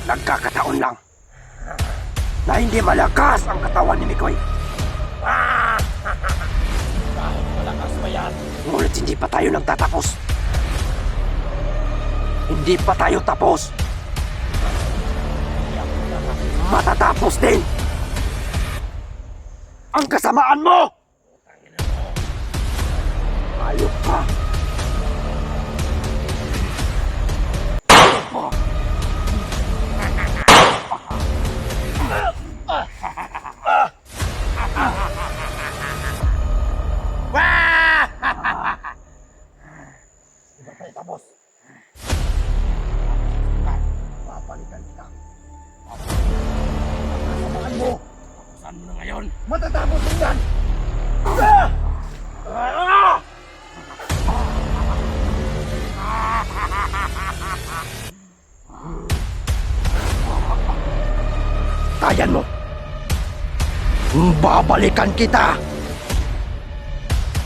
Nagkakataon lang na hindi malakas ang katawan ni Mikoy. Kahit malakas pa yan. Ngunit hindi pa tayo nagtatapos. Hindi pa tayo tapos. Matatapos din ang kasamaan mo! Ayok ka! Di ba tayo tapos? Papalitan kita. Kasamaan mo. Tapusan mo na ngayon. Matatapos din yan. Kayan mo! Babalikan kita!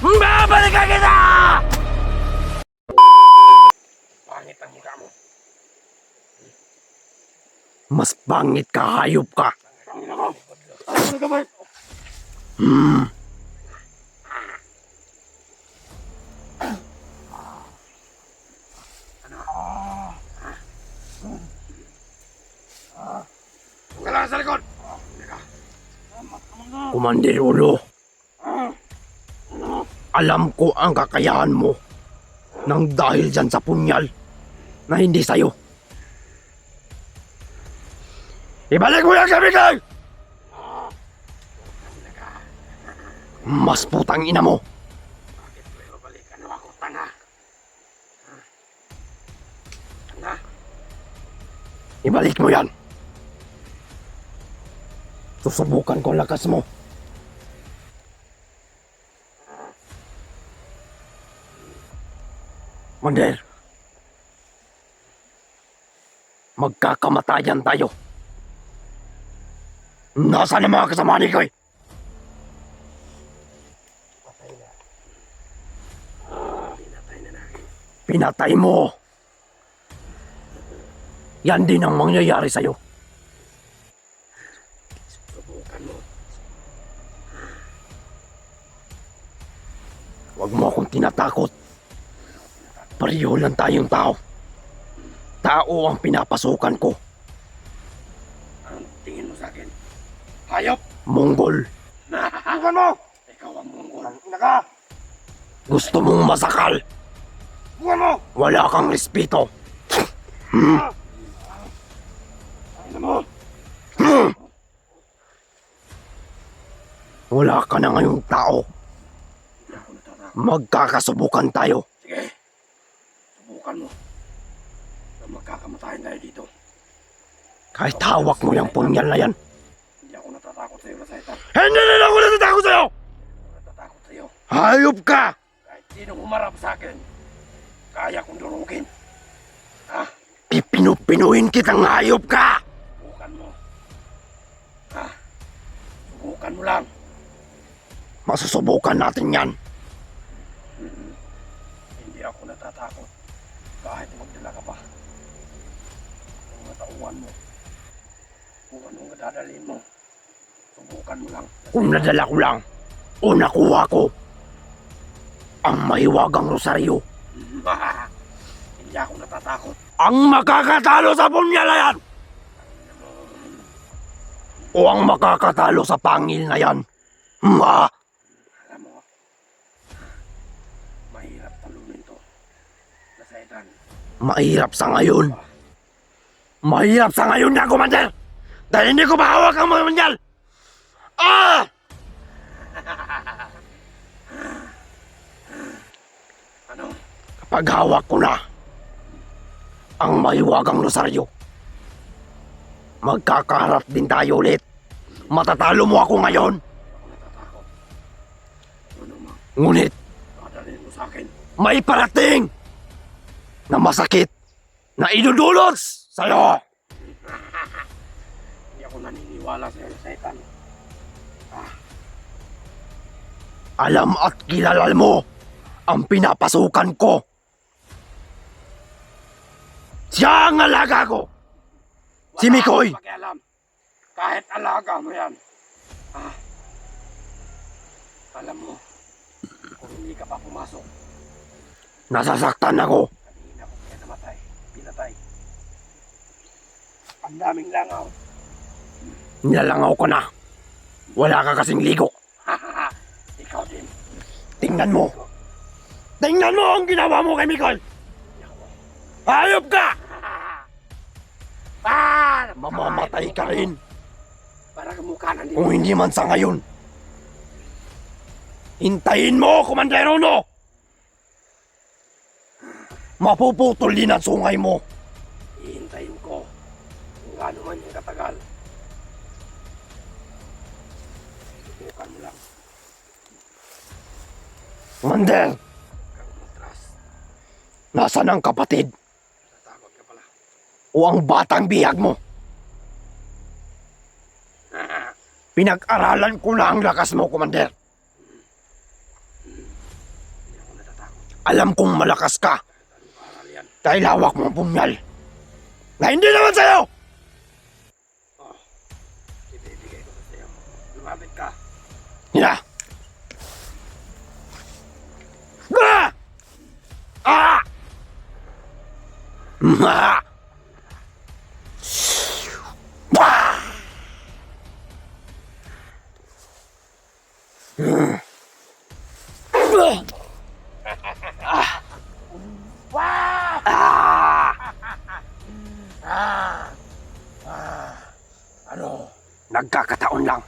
Babalikan kita! Pangit ang mukha mo. Mas pangit ka, hayop ka! Ano ka ba? Huwag ka lang sa likod. Kumandir Ulo, alam ko ang kakayahan mo nang dahil dyan sa punyal na hindi sa'yo. Ibalik mo yan sa bigay! Mas putang ina mo! Bakit mo ibabalikan mo ako, tanga? Tanga? Ibalik mo yan! Susubukan ko ang lakas mo. Mander, magkakamatayan tayo. Nasaan ang mga kasama ni Koy? Patay na. Pinatay na natin. Pinatay mo. Yan din ang mangyayari sa'yo. Subukan mo. Huwag mo akong tinatakot. Pareho lang tayong tao. Tao ang pinapasukan ko. Anong tingin mo sa akin? Hayop! Monggol. Subukan mo! Ikaw ang munggol. Ina ka! Gusto mong masakal. Subukan mo! Wala kang respeto. Ina mo! Wala ka na ngayong tao. Hindi ako natatakot. Magkakasubukan tayo. Sige. Subukan mo. Na magkakamatayan tayo dito. Kahit hawak mo yung punyal na yan. Hindi ako natatakot sa'yo, Rasaitan. Hindi na ako natatakot sa'yo! Hindi ako natatakot sa'yo. Hayop ka! Kahit sinong humarap sa akin, kaya kong durugin. Ha? Pipinupinuhin kitang hayop ka! Subukan mo. Ha? Subukan mo lang. Masusubukan natin yan. Hindi ako natatakot. Kahit magdala ka pa. Kung matauhan mo. Kung anong dadalhin mo. Subukan mo lang. Kung nadala ko lang, o nakuha ko, ang mahiwagang rosaryo, Hindi ako natatakot. ang makakatalo sa punyal na yan! O ang makakatalo sa pangil na yan. Alam mo, mahirap talunin to. Rasaitan. Mahirap sa ngayon. Mahirap sa ngayon na, Commander! Dahil hindi ko mahawak ang mga punyal! Ah! Ano? Kapag hawak ko na ang mahiwagang rosaryo, magkakaharap din tayo ulit. Matatalo mo ako ngayon. Ako natatakot. Ano mang Ngunit dadalhin mo sa akin? may parating na masakit na idudulot sa'yo. Hindi ako naniniwala sa'yo, Rasaitan. Alam at kilala mo ang pinapasukan ko. Siya ang alaga ko. Si Wala Mikoy. akong pakialam. Kahit alaga mo yan. Alam mo, kung hindi ka pa pumasok, Nasasaktan ako. kanina ko kaya namatay. Pinatay. Ang daming langaw. Nilalangaw ko na. Wala ka kasing ligo. Ikaw din. Tingnan mo. Tingnan mo ang ginawa mo kay Mikoy. Hayop ka! Mamamatay ka rin. Para kamukha na din. Kung hindi man sa ngayon. Hintayin mo, Komandero no! Mapuputol din ang sungay mo. Hihintayin ko kung gaano man yung katagal. Subukan mo lang. Commander, Kang umatras. nasaan ang kapatid Natakot ka pala. o ang batang bihag mo? Pinag-aralan ko na ang lakas mo, Commander. Hindi ako natatakot. Alam kong malakas ka Anong aral yan? dahil hawak mo ang punyal na hindi naman sa'yo! Oh, ibibigay ko sa'yo. Lumapit ka. Hina! Ah! Ah! Ah! Ah! Ano? Nagkakataon lang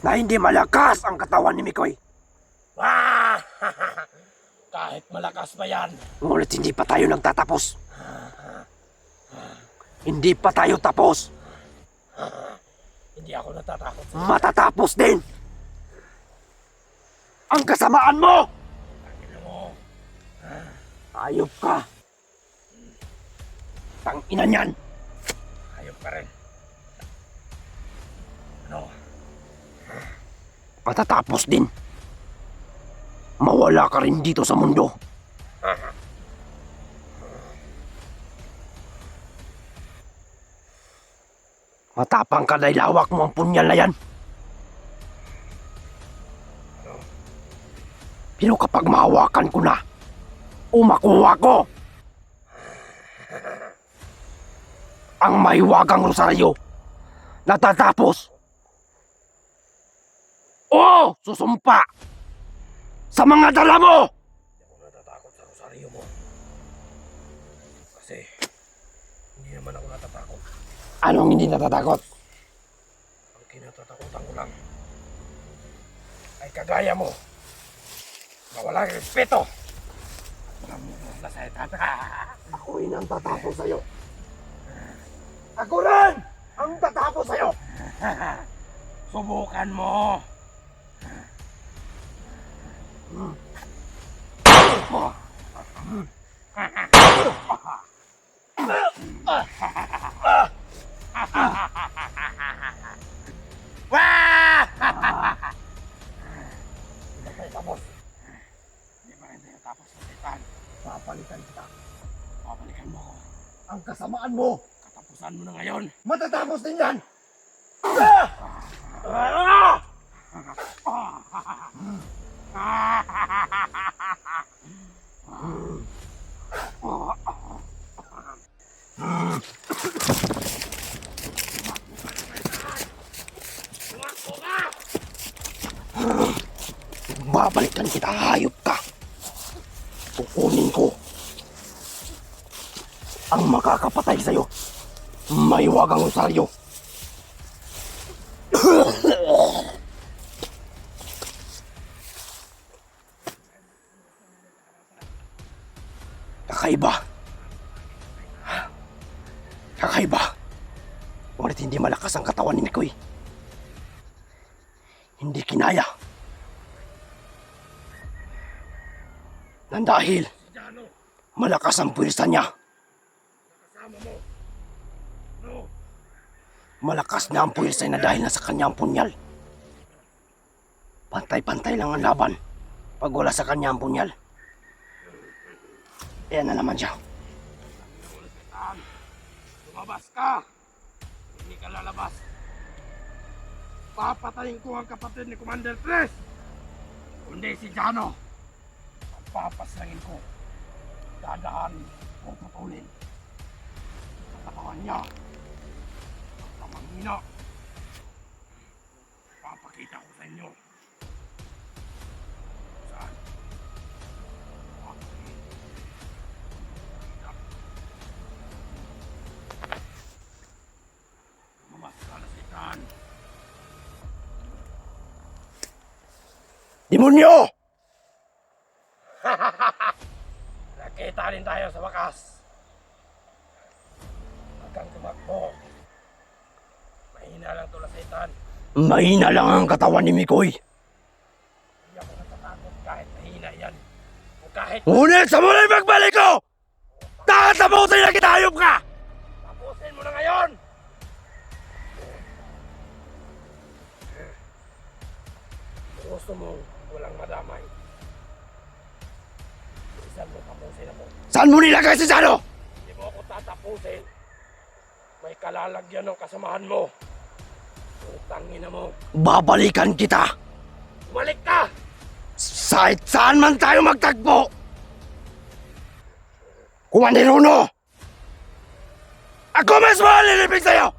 na hindi malakas ang katawan ni Mikoy. Kahit malakas pa yan. Ngunit hindi pa tayo nagtatapos. Hindi pa tayo tapos. Hindi ako natatakot. Matatapos din. Ang kasamaan mo! Ano mo? Ayop ka. Tangina niyan. Hayop ka rin. Ano? Matatapos din. Mawala ka rin dito sa mundo. Matapang ka dahil hawak mo ang punyal na yan. Pero kapag mahawakan ko na, o makuha ko, ang mahiwagang rosaryo, natatapos. O susumpa sa mga dala mo! Hindi ako natatakot sa rosaryo mo. Kasi, hindi naman ako natatakot. Anong hindi natatakot? Ang kinatatakutan ko lang ay kagaya mo na walang respeto. Walang nasaitan. Ako'y nang tatapos sa'yo. Ako rin ang tatapos sa'yo. Subukan mo. Hindi tayo tapos. Hindi pa rin tayo tapos sa titan. Papalitan kita. Babalikan mo ako. Ang kasamaan mo, Katapusan mo na ngayon. matatapos din yan. Babalikan kita, hayop ka. Kukunin ko ang makakapatay sa'yo. May wagang rosaryo. Kakaiba. Kakaiba. Ngunit hindi malakas ang katawan ni Mikoy. Hindi kinaya. Nang dahil Jano, malakas ang puwersa niya. kasama mo. No. Malakas na ang puwersa na dahil nasa kanya ang punyal. Pantay-pantay lang ang laban. Pag wala sa kanya ang punyal. Ayan na naman siya. Lumabas ka! Hindi ka lalabas. Papatayin ko ang kapatid ni Commander Tres. Kundi si Jano. Pagpapasangin ko. Dadaan o putulin. Sa katawan niya. Ang kamanghina. Papakita ko sa inyo. Saan? Mamaskalasitan. Demonyo! Nakita rin tayo sa wakas. Huwag kang tumakbo. Mahina lang to Lasaitan. Mahina lang ang katawan ni Mikoy. Hindi ako natatakot kahit mahina yan. O kahit Ngunit sa muling magbalik ko! Tatapusin na kita, hayop ka! tapusin mo na ngayon! Gusto mo walang madamay. Isan mo tapusin ako. Saan mo nilagay si Jano? Hindi mo ako tatapusin. May kalalagyan ng kasamahan mo. Utangin na mo. Babalikan kita! Bumalik ka! Saan man tayo magtagpo! Commander Uno! Ako mismo ang lilipig sa'yo!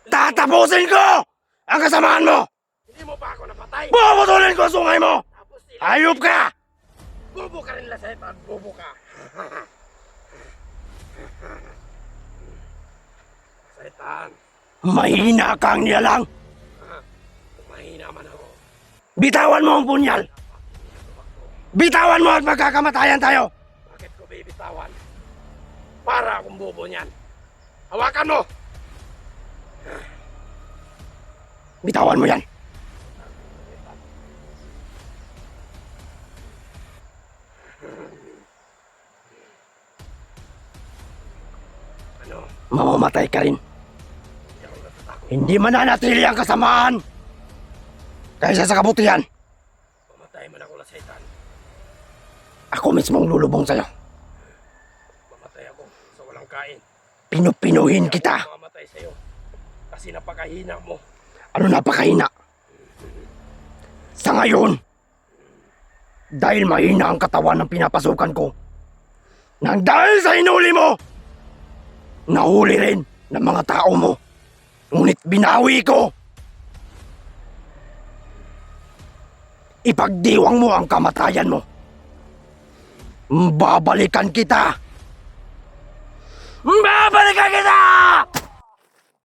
Tatapusin ko ang kasamahan mo! Hindi mo pa ako napatay! Puputulin ko ang sungay mo! Tapos sila, Hayop ka! bubo ka rin Lasaitan! Bubo ka! Lasaitan! Mahina kang nilalang! Mahina man ako. Bitawan mo ang punyal! Bitawan mo at magkakamatayan tayo! Bakit ko bibitawan? Para akong bubo niyan. Hawakan mo! Bitawan mo yan! Ano? Mamamatay ka rin. Hindi ako natatakot. Hindi mananatili ang kasamaan! Kaysa sa kabutihan, Mamatay man ako Lasaitan. ako mismo ang lulubong sa'yo. Mamatay ako sa walang kain. Pinupinuhin Hindi kita! ako mamatay sa'yo. Kasi napakahina mo. Ano napakahina? Sa ngayon, dahil mahina ang katawan ng pinapasukan ko, nang dahil sa inuli mo, nahuli rin ng mga tao mo. Ngunit binawi ko. Ipagdiwang mo ang kamatayan mo. Babalikan kita! Babalikan kita!